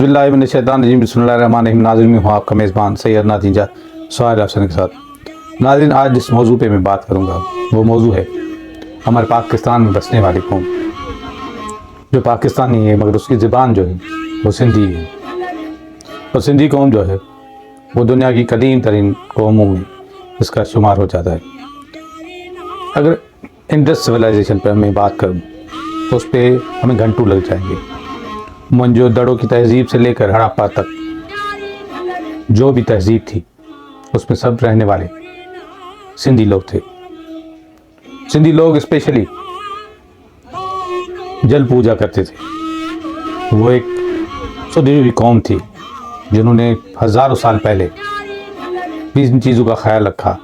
बिस्मिल्लाहिर्रहमानिर्रहीम। नाज़रीन, मैं हूँ आपका मेज़बान सैयद नातीजा सोहेल अफसन के साथ। नाज़रीन, आज जिस मौजू पे मैं बात करूँगा वो मौजू है हमारे पाकिस्तान में बसने वाली कौम, जो पाकिस्तानी है मगर उसकी ज़बान जो है वो सिंधी है। और सिंधी कौम जो है वो दुनिया की कदीम तरीन कौमों में इसका शुमार हो जाता है। अगर इंडस सिविलाइजेशन पर मैं बात करूँ तो उस पर हमें घंटों लग जाएंगे। मोहनजोदड़ो की तहज़ीब से लेकर हड़प्पा तक जो भी तहज़ीब थी उसमें सब रहने वाले सिंधी लोग थे। सिंधी लोग स्पेशली जल पूजा करते थे। वो एक सुधी हुई कौम थी जिन्होंने हज़ारों साल पहले भी इन चीज़ों का ख्याल रखा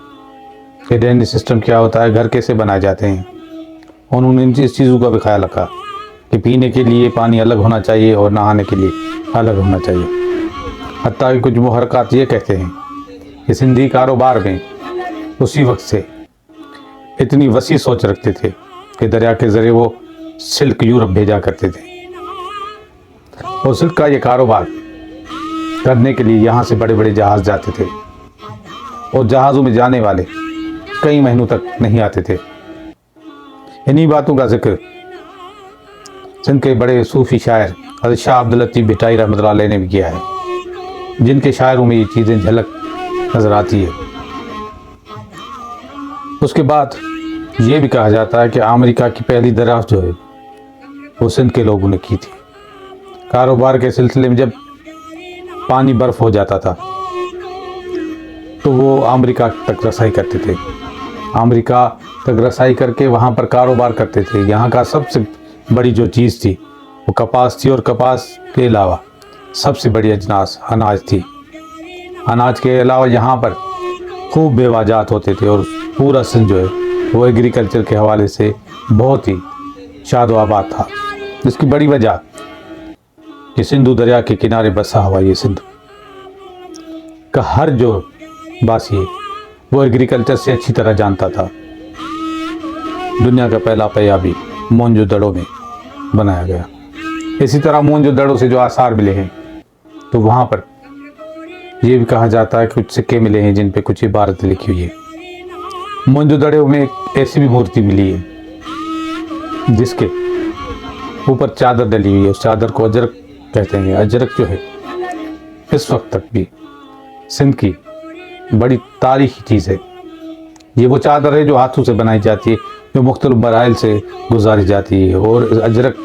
कि ड्रेनेज सिस्टम क्या होता है, घर कैसे बनाए जाते हैं। उन्होंने इन चीज़ों का भी ख्याल रखा कि पीने के लिए पानी अलग होना चाहिए और नहाने के लिए अलग होना चाहिए। हत्ता कि कुछ मुहर्रकात ये कहते हैं कि सिंधी कारोबार में उसी वक्त से इतनी वसी सोच रखते थे कि दरिया के ज़रिए वो सिल्क यूरोप भेजा करते थे। और सिल्क का ये कारोबार करने के लिए यहाँ से बड़े बड़े जहाज़ जाते थे और जहाज़ों में जाने वाले कई महीनों तक नहीं आते थे। इन्हीं बातों का जिक्र सिंध के बड़े सूफ़ी शायर हज़रत शाह अब्दुल लतीफ़ भिटाई रहमतुल्लाह अलैह ने भी किया है, जिनके शायरों में ये चीज़ें झलक नज़र आती है। उसके बाद ये भी कहा जाता है कि अमेरिका की पहली दरियाफ़त जो है वो सिंध के लोगों ने की थी। कारोबार के सिलसिले में जब पानी बर्फ़ हो जाता था तो वो अमेरिका तक रसाई करते थे। अमेरिका तक रसाई करके वहाँ पर कारोबार करते थे। यहाँ का सबसे बड़ी जो चीज़ थी वो कपास थी और कपास के अलावा सबसे बड़ी अजनास अनाज थी। अनाज के अलावा यहाँ पर खूब बेवाजात होते थे और पूरा सिंध जो है वो एग्रीकल्चर के हवाले से बहुत ही शाद व आबाद था। इसकी बड़ी वजह कि सिंधु दरिया के किनारे बसा हुआ ये सिंध का हर जो बासी है वो एग्रीकल्चर से अच्छी तरह जानता था। दुनिया का पहला पहिया भी मोहनजोदड़ो में बनाया गया। इसी तरह मोहनजोदड़ो से जो आसार मिले हैं तो वहाँ पर ये भी कहा जाता है कि कुछ सिक्के मिले हैं जिन पे कुछ इबारतें लिखी हुई है। मोहनजोदड़ो में एक ऐसी भी मूर्ति मिली है जिसके ऊपर चादर डली हुई है। उस चादर को अजरक कहते हैं। अजरक जो है इस वक्त तक भी सिंध की बड़ी तारीखी चीज़ है। ये वो चादर है जो हाथों से बनाई जाती है, जो मुख्तलिफ मराइल से गुजारी जाती है। और अजरक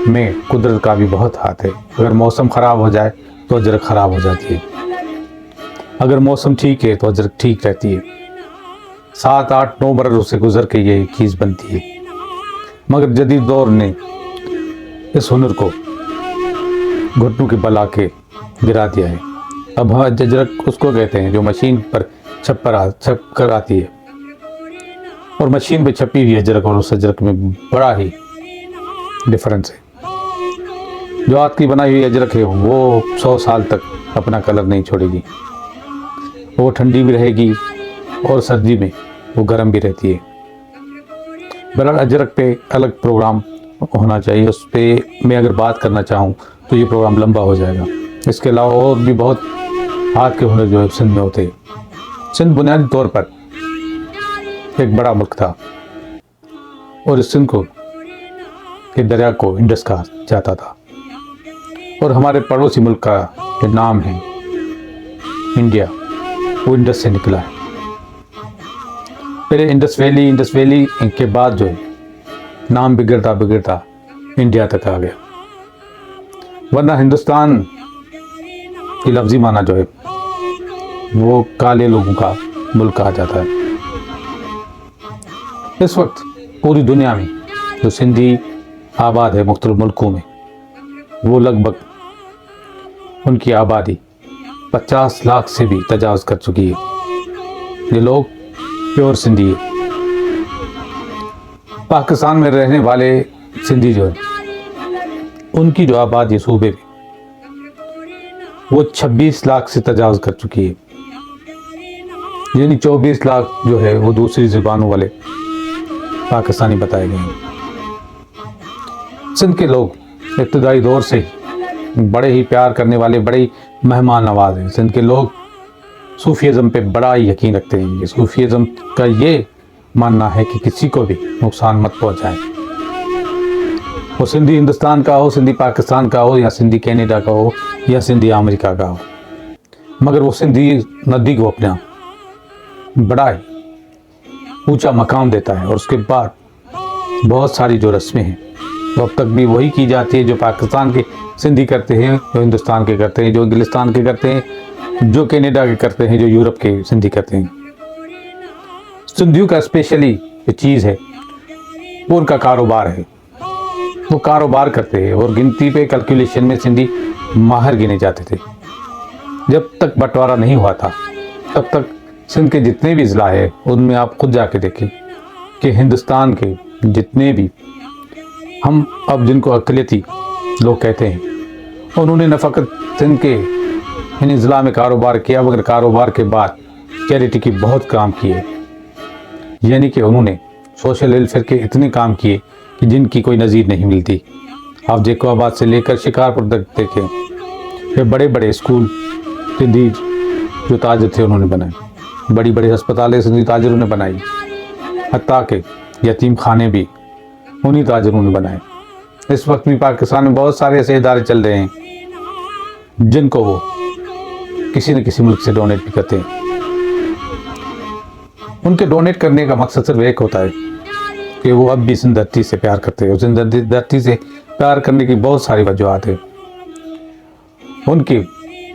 में कुदरत का भी बहुत हाथ है। अगर मौसम ख़राब हो जाए तो अजरक ख़राब हो जाती है, अगर मौसम ठीक है तो अजरक ठीक रहती है। 7, 8, 9 बरसों से गुजर के ये चीज़ बनती है। मगर जदीद दौर ने इस हुनर को घुटनों के बल आके गिरा दिया है। अब हाँ, अजरक उसको कहते हैं जो मशीन पर छप कर आती है और मशीन पे छपी हुई अजरक और उस अजरक में बड़ा ही डिफरेंस है। जो हाथ की बनाई हुई अजरक है वो 100 साल तक अपना कलर नहीं छोड़ेगी। वो ठंडी भी रहेगी और सर्दी में वो गर्म भी रहती है। बहरहाल अजरक पे अलग प्रोग्राम होना चाहिए। उस पर मैं अगर बात करना चाहूँ तो ये प्रोग्राम लंबा हो जाएगा। इसके अलावा और भी बहुत हाथ के हुनर जो है सिंध में होते हैं। सिंध बुनियादी तौर पर एक बड़ा मुल्क था और इस सिंध को के दरिया को इंडस कहा जाता था। और हमारे पड़ोसी मुल्क का जो नाम है इंडिया, वो इंडस से निकला है। पहले इंडस वैली के बाद जो है नाम बिगड़ता बिगड़ता इंडिया तक आ गया। वरना हिंदुस्तान की लफ्ज़ी माना जो है वो काले लोगों का मुल्क कहा जाता है। इस वक्त पूरी दुनिया में जो सिंधी आबाद है मुख्तलिफ मुल्कों में, वो लगभग उनकी आबादी 50 लाख से भी तजावज़ कर चुकी है। ये लोग प्योर सिंधी है। पाकिस्तान में रहने वाले सिंधी जो है उनकी जो आबादी सूबे में वो 26 लाख से तजावज़ कर चुकी है। यानी 24 लाख जो है वो दूसरी ज़ुबानों वाले पाकिस्तानी बताए गए हैं। सिंध के लोग इब्तदाई दौर से बड़े ही प्यार करने वाले, बड़े ही मेहमान नवाज हैं। सिंध के लोग सूफीज़म पे बड़ा ही यकीन रखते हैं। ये सूफीज़म का ये मानना है कि किसी को भी नुकसान मत पहुंचाए। वो सिंधी हिंदुस्तान का हो, सिंधी पाकिस्तान का हो, या सिंधी कनाडा का हो, या सिंधी अमेरिका का हो, मगर वो सिंधी नदी को अपना बड़ा ही ऊंचा मकाम देता है। और उसके बाद बहुत सारी जो रस्में हैं वो अब तक भी वही की जाती है जो पाकिस्तान के सिंधी करते हैं, जो हिंदुस्तान के करते हैं, जो इंग्लिस्तान के करते हैं, जो कनाडा के करते हैं, जो यूरोप के सिंधी करते हैं। सिंधियों का स्पेशली जो चीज़ है वो उनका कारोबार है। वो कारोबार करते हैं और गिनती पे कैलकुलेशन में सिंधी माहिर गिने जाते थे। जब तक बंटवारा नहीं हुआ था तब तक सिंध के जितने भी ज़िला है उनमें आप खुद जाके देखें कि हिंदुस्तान के जितने भी हम अब जिनको अक़लियती लोग कहते हैं, उन्होंने न फ़कत सिंध के इन ज़िला में कारोबार किया, मगर कारोबार के बाद चैरिटी की बहुत काम किए। यानी कि उन्होंने सोशल वेलफेयर के इतने काम किए कि जिनकी कोई नज़ीर नहीं मिलती। आप जैकोबाद से लेकर शिकारपुर तक देखें, ये बड़े बड़े स्कूल सिंधी जो ताजर थे उन्होंने बनाए, बड़ी बड़ी अस्पतालें सिंधी ताजरों ने बनाई, हत्ता के यतीम खाने भी उन्हीं ताजरों ने बनाए। इस वक्त भी पाकिस्तान में बहुत सारे ऐसे इदारे चल रहे हैं जिनको वो किसी न किसी मुल्क से डोनेट भी करते हैं। उनके डोनेट करने का मकसद सिर्फ एक होता है कि वो अब भी सिंध धरती से प्यार करते हैं। सिंध धरती से प्यार करने की बहुत सारी वजूहत है। उनकी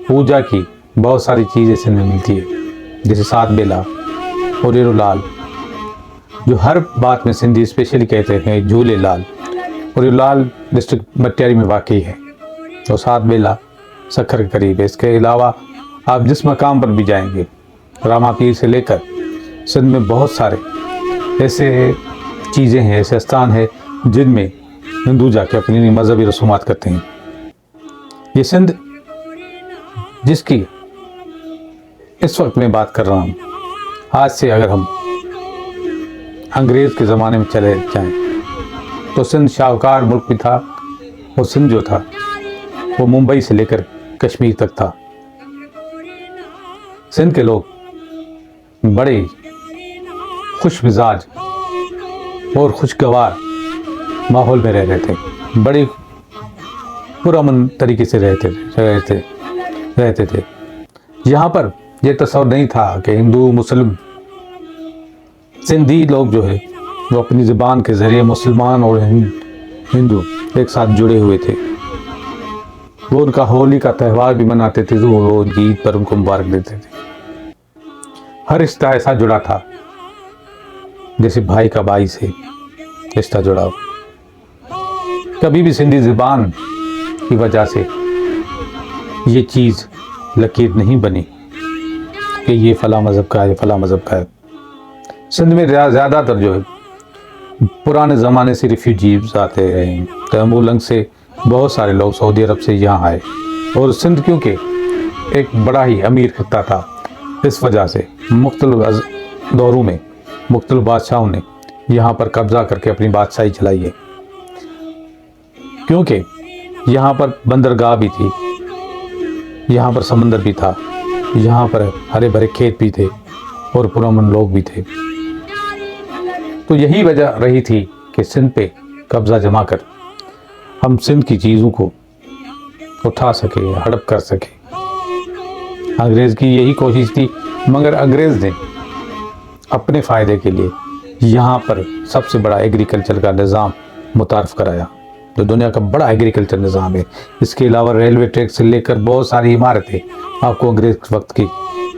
पूजा की बहुत सारी चीज़ें सिंध में मिलती है, जैसे सात बेला और लाल, जो हर बात में सिंधी स्पेशली कहते हैं झूले लाल। और लाल डिस्ट्रिक्ट मटियारी में वाकई है और सात बेला सखर के करीब है। इसके अलावा आप जिस मकाम पर भी जाएंगे, रामा पीर से लेकर सिंध में बहुत सारे ऐसे चीज़ें हैं, ऐसे स्थान हैं जिनमें हिंदू जाके अपनी मजहबी रसूमात करते हैं। ये सिंध जिसकी इस वक्त मैं बात कर रहा हूँ, आज से अगर हम अंग्रेज़ के ज़माने में चले जाएं तो सिंध शाहकार मुल्क भी था। और सिंध जो था वो मुंबई से लेकर कश्मीर तक था। सिंध के लोग बड़े खुश मिजाज और खुशगवार माहौल में रह रहे थे, बड़े पुरअमन तरीके से रहते थे। यहाँ पर यह तस्वर नहीं था कि हिंदू मुस्लिम, सिंधी लोग जो है वो अपनी ज़बान के ज़रिए मुसलमान और हिंदू एक साथ जुड़े हुए थे। वो उनका होली का त्यौहार भी मनाते थे, वो उनकी ईद पर उनको मुबारक देते थे। हर रिश्ता ऐसा जुड़ा था जैसे भाई का भाई से रिश्ता जुड़ा हो। कभी भी सिंधी ज़बान की वजह से ये चीज़ लकीर नहीं बनी कि ये फ़ला मज़हब का है, ये फ़ला मज़हब का है। सिंध में ज़्यादातर जो है पुराने ज़माने से रिफ्यूजीज आते हैं। तैमूर से बहुत सारे लोग सऊदी अरब से यहाँ आए और सिंध क्योंकि एक बड़ा ही अमीर खित्ता था, इस वजह से मुख्तलिफ दौरों में मुख्तलिफ बादशाहों ने यहाँ पर कब्ज़ा करके अपनी बादशाही चलाई है। क्योंकि यहाँ पर बंदरगाह भी थी, यहाँ पर समंदर भी था, यहाँ पर हरे भरे खेत भी थे और पुरअमन लोग भी थे। तो यही वजह रही थी कि सिंध पे कब्ज़ा जमा कर हम सिंध की चीज़ों को उठा सके, हड़प कर सके। अंग्रेज़ की यही कोशिश थी, मगर अंग्रेज़ ने अपने फ़ायदे के लिए यहाँ पर सबसे बड़ा एग्रीकल्चर का निज़ाम मुतारफ़ कराया, जो दुनिया का बड़ा एग्रीकल्चर निज़ाम है। इसके अलावा रेलवे ट्रैक से लेकर बहुत सारी इमारतें आपको अंग्रेज़ वक्त की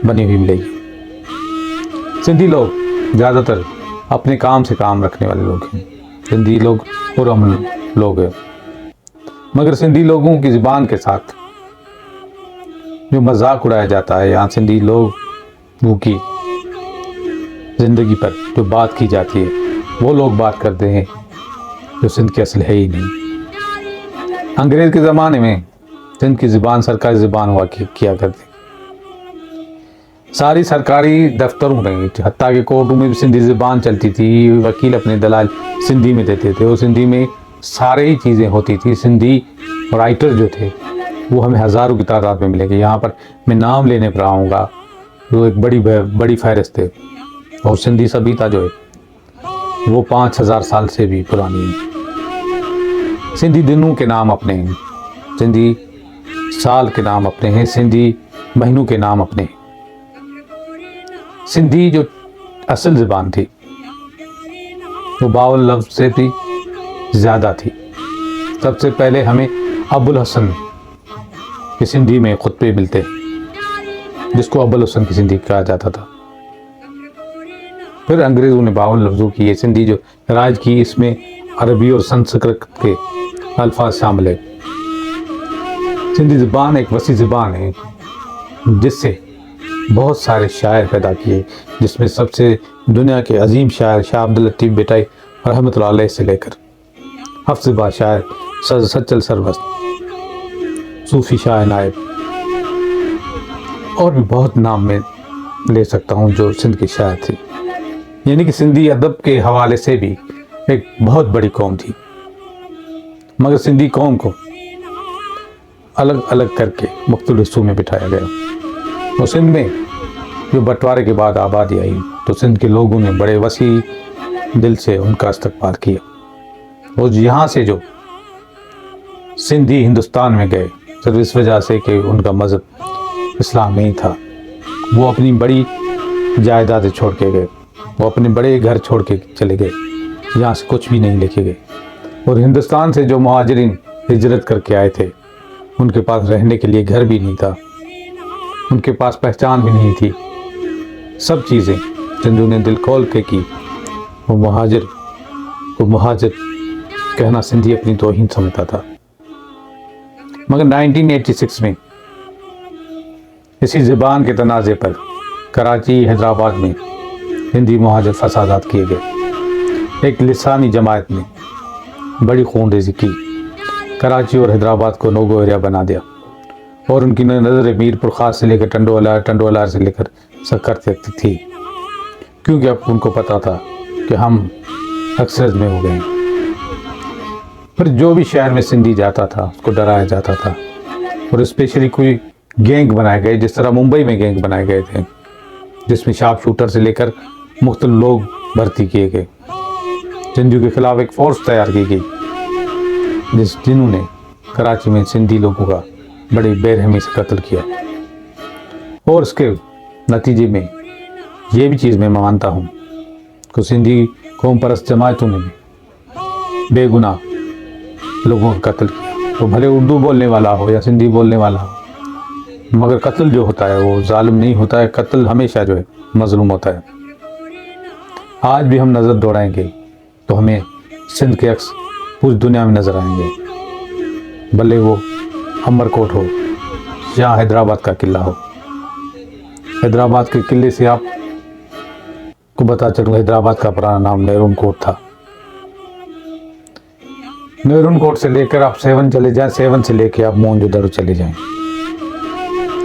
बनी हुई मिलेगी। सिंधी लोग ज़्यादातर अपने काम से काम रखने वाले लोग हैं। सिंधी लोग पुरअमन लोग हैं, मगर सिंधी लोगों की ज़बान के साथ जो मजाक उड़ाया जाता है, यहाँ सिंधी लोगों की ज़िंदगी पर जो बात की जाती है, वो लोग बात करते हैं जो सिंध की असल है ही नहीं। अंग्रेज़ के ज़माने में सिंध की ज़बान सरकारी ज़बान हुआ किया करती। सारी सरकारी दफ्तरों में, हत्ता के कोर्टों में भी सिंधी ज़बान चलती थी। वकील अपने दलाल सिंधी में देते थे और सिंधी में सारी चीज़ें होती थी। सिंधी राइटर जो थे वो हमें हज़ारों की तादाद में मिलेंगे। यहाँ पर मैं नाम लेने पर आऊँगा, वो एक बड़ी फहरिस्त है। और सिंधी सभ्यता जो है वो 5000 साल से भी पुरानी है। सिंधी दिनों के नाम अपने हैं, सिंधी साल के नाम अपने हैं, सिंधी महीनों के नाम अपने हैं। सिंधी जो असल ज़बान थी वो 52 लफ्ज़ से भी ज़्यादा थी। सबसे पहले हमें अबुल हसन की सिंधी में खुतबे मिलते हैं, जिसको अबुल हसन की सिंधी कहा जाता था। फिर अंग्रेज़ों ने 52 लफ्ज़ों की ये सिंधी जो राज की, इसमें अरबी और संस्कृत के अल्फाज शामिल है। सिंधी ज़बान एक वसी ज़बान है जिससे बहुत सारे शायर पैदा किए, जिसमें सबसे दुनिया के अजीम शायर शाह अब्दुल लतीफ़ बेटाई रहमतुल्लाह अलैह से लेकर हफ्ज़ शायर सच्चल सरवस्त, सूफ़ी शाह नायब और भी बहुत नाम मैं ले सकता हूँ जो सिंध के शायर थे। यानी कि सिंधी अदब के हवाले से भी एक बहुत बड़ी कौम थी। मगर सिंधी कौम को अलग अलग करके मुख्तलिफ हिस्सों में बिठाया गया। और सिंध में जो बंटवारे के बाद आबादी आई तो सिंध के लोगों ने बड़े वसी दिल से उनका इस्तकबाल किया। और यहाँ से जो सिंधी हिंदुस्तान में गए सिर्फ इस वजह से कि उनका मज़हब इस्लाम नहीं था, वो अपनी बड़ी जायदादें छोड़ के गए, वो अपने बड़े घर छोड़ के चले गए, यहाँ से कुछ भी नहीं लेके गए। और हिंदुस्तान से जो मुहाजिरीन हिजरत करके आए थे उनके पास रहने के लिए घर भी नहीं था, उनके पास पहचान भी नहीं थी। सब चीज़ें सिंधु ने दिल खोल के की। वो मुहाजिर कहना सिंधी अपनी तौहीन समझता था। मगर 1986 में इसी ज़बान के तनाज़े पर कराची हैदराबाद में हिंदी मुहाजिर फसादात किए गए। एक लिसानी जमात ने बड़ी खूनरेज़ी की, कराची और हैदराबाद को नो गो एरिया बना दिया और उनकी नज़र मीरपुर ख़ास से लेकर टंडोलार से लेकर सक्कर तक थी, क्योंकि अब उनको पता था कि हम अक्सर में हो गए। फिर जो भी शहर में सिंधी जाता था उसको डराया जाता था और स्पेशली कोई गैंग बनाए गए, जिस तरह मुंबई में गैंग बनाए गए थे जिसमें शार्प शूटर से लेकर मुख्तलिफ लोग भर्ती किए गए। सिंधियों के खिलाफ एक फोर्स तैयार की गई जिन्होंने कराची में सिंधी लोगों का बड़ी बेरहमी से कत्ल किया। और उसके नतीजे में ये भी चीज़ मैं मानता हूँ कि सिंधी कौम परस्त जमातों ने भी बेगुनाह लोगों का कत्ल किया, तो भले उर्दू बोलने वाला हो या सिंधी बोलने वाला हो, मगर कत्ल जो होता है वो जालिम नहीं होता है, कत्ल हमेशा जो है मजलूम होता है। आज भी हम नज़र दौड़ाएंगे तो हमें सिंध के अक्स पूरी दुनिया में नज़र आएंगे, भले वो अमरकोट हो या हैदराबाद का किला हो। हैदराबाद के किले से आप को बता चलूँ हैदराबाद का पुराना नाम नेरून कोट था। नेरून कोट से लेकर आप सेवन चले जाएं, सेवन से लेकर आप मोहनजोदड़ो चले जाएं,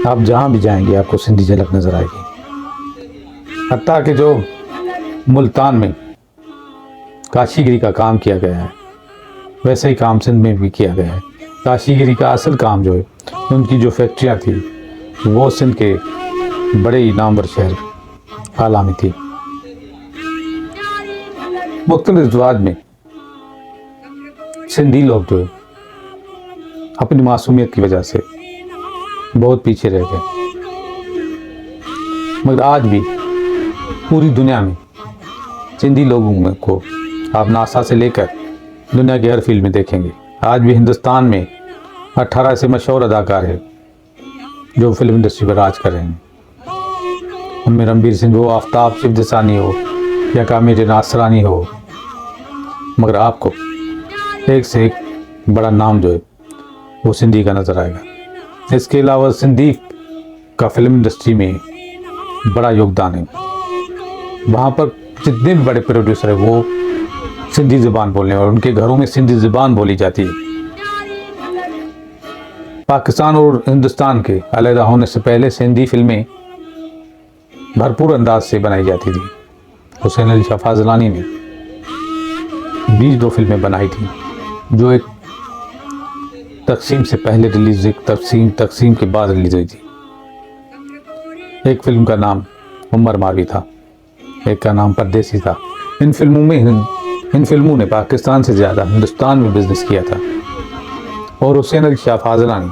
आप जहाँ भी जाएंगे आपको सिंधी झलक नज़र आएगी। हत्ता कि जो मुल्तान में काशीगिरी का काम किया गया है वैसे ही काम सिंध में भी किया गया है। काशीगिरी का असल काम जो है, उनकी जो फैक्ट्रियाँ थी वो सिंध के बड़े ही नामवर शहर आला में थी। मुख्तलिफ ज़वाज में सिंधी लोग जो है अपनी मासूमियत की वजह से बहुत पीछे रह गए, मगर आज भी पूरी दुनिया में सिंधी लोगों को आप नासा से लेकर दुनिया के हर फील्ड में देखेंगे। आज भी हिंदुस्तान में 18 से मशहूर अदाकार है जो फिल्म इंडस्ट्री पर राज कर रहे हैं। उनमें रणबीर सिंह हो, आफ्ताब शिवदसानी हो या कामिल नासरानी हो, मगर आपको एक से एक बड़ा नाम जो है वो सिंधी का नज़र आएगा। इसके अलावा सिंधी का फिल्म इंडस्ट्री में बड़ा योगदान है। वहाँ पर जितने भी बड़े प्रोड्यूसर हैं वो सिंधी ज़बान बोलने और उनके घरों में सिंधी ज़बान बोली जाती है। पाकिस्तान और हिंदुस्तान के अलहदा होने से पहले सिंधी फिल्में भरपूर अंदाज से बनाई जाती थी। हुसैन अली शाह फाजलानी ने 22 फिल्में बनाई थी जो एक तकसीम से पहले रिलीज हुई, तकसीम के बाद रिलीज हुई थी। एक फिल्म का नाम उमर मावी था, एक का नाम परदेसी था। इन फिल्मों ने पाकिस्तान से ज़्यादा हिंदुस्तान में बिजनेस किया था। और हुसैन अली शाह फाजलानी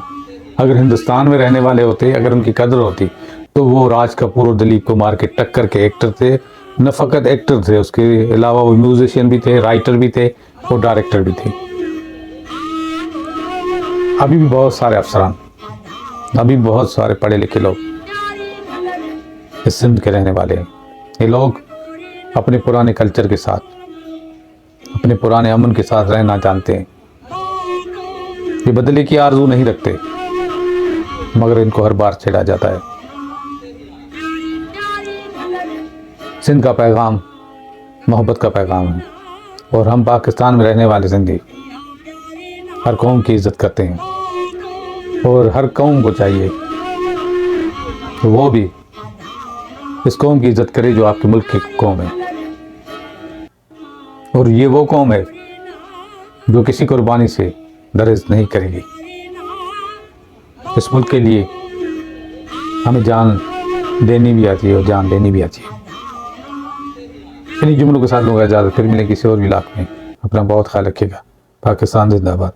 अगर हिंदुस्तान में रहने वाले होते, अगर उनकी कदर होती, तो वो राज कपूर और दिलीप कुमार के टक्कर के एक्टर थे। न फ़कत एक्टर थे, उसके अलावा वो म्यूजिशियन भी थे, राइटर भी थे और डायरेक्टर भी थे। अभी भी बहुत सारे अफसरान, अभी बहुत सारे पढ़े लिखे लोग इस सिंध के रहने वाले हैं। ये लोग अपने पुराने कल्चर के साथ, अपने पुराने अमन के साथ रहना जानते हैं। ये बदले की आरज़ू नहीं रखते, मगर इनको हर बार छेड़ा जाता है। सिंध का पैगाम मोहब्बत का पैगाम है, और हम पाकिस्तान में रहने वाले सिंधी हर कौम की इज्जत करते हैं, और हर कौम को चाहिए तो वो भी इस कौम की इज्जत करे जो आपके मुल्क की कौम है। और ये वो कौम है जो किसी कुर्बानी से दरेज नहीं करेगी। इस मुल्क के लिए हमें जान देनी भी आती है और जान लेनी भी आती है। इन्हीं जुमलों के साथ लोग इजाज़त, फिर मिले किसी और इलाके में। अपना बहुत ख्याल रखिएगा। पाकिस्तान जिंदाबाद।